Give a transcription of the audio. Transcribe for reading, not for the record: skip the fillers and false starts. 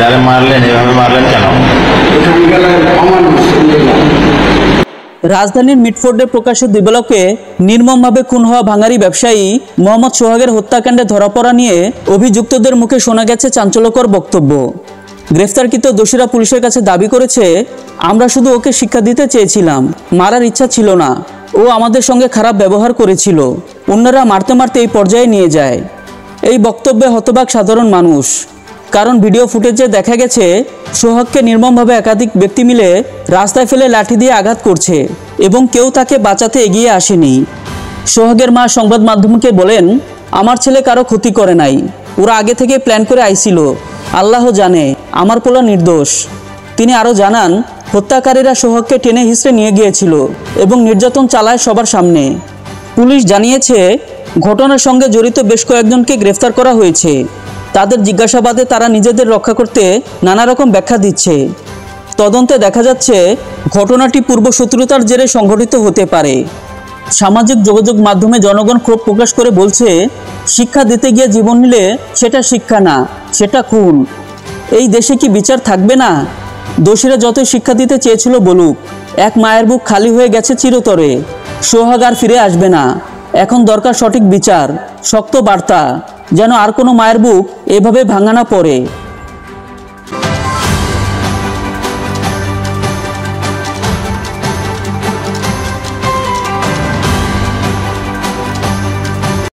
যারা মারলেন এভাবে মারলেন কেন? রাজধানীর মিটফোর্ডে প্রকাশিত দিবালোকে নির্মমভাবে খুন হওয়া ভাঙারি ব্যবসায়ী মোহাম্মদ সোহাগের হত্যাকাণ্ডে ধরা পড়া নিয়ে অভিযুক্তদের মুখে শোনা গেছে চাঞ্চল্যকর বক্তব্য। গ্রেফতারকৃত দোষীরা পুলিশের কাছে দাবি করেছে, আমরা শুধু ওকে শিক্ষা দিতে চেয়েছিলাম, মারার ইচ্ছা ছিল না। ও আমাদের সঙ্গে খারাপ ব্যবহার করেছিল, অন্যরা মারতে মারতে এই পর্যায়ে নিয়ে যায়। এই বক্তব্যে হতবাক সাধারণ মানুষ, কারণ ভিডিও ফুটেজে দেখা গেছে সোহাগকে নির্মমভাবে একাধিক ব্যক্তি মিলে রাস্তায় ফেলে লাঠি দিয়ে আঘাত করছে এবং কেউ তাকে বাঁচাতে এগিয়ে আসেনি। সোহাগের মা সংবাদ মাধ্যমকে বলেন, আমার ছেলে কারো ক্ষতি করে নাই, ওরা আগে থেকে প্ল্যান করে আইছিল, আল্লাহ জানে আমার পোলা নির্দোষ। তিনি আরও জানান, হত্যাকারীরা সোহাগকে টেনে হিঁচড়ে নিয়ে গিয়েছিল এবং নির্যাতন চালায় সবার সামনে। পুলিশ জানিয়েছে ঘটনার সঙ্গে জড়িত বেশ কয়েকজনকে গ্রেফতার করা হয়েছে। তাদের জিজ্ঞাসাবাদে তারা নিজেদের রক্ষা করতে নানা রকম ব্যাখ্যা দিচ্ছে। তদন্তে দেখা যাচ্ছে ঘটনাটি পূর্বশত্রুতার জেরে সংঘটিত হতে পারে। সামাজিক যোগাযোগ মাধ্যমে জনগণ ক্ষোভ প্রকাশ করে বলছে, শিক্ষা দিতে গিয়ে জীবন নিলে সেটা শিক্ষা না, সেটা খুন। এই দেশে কি বিচার থাকবে না? দোষীরা যতই শিক্ষা দিতে চেয়েছিল বলুক, এক মায়ের বুক খালি হয়ে গেছে চিরতরে। সোহাগ আর ফিরে আসবে না। এখন দরকার সঠিক বিচার, শক্ত বার্তা, যেন আর কোনো মায়ের বুক এভাবে ভাঙা না পড়ে।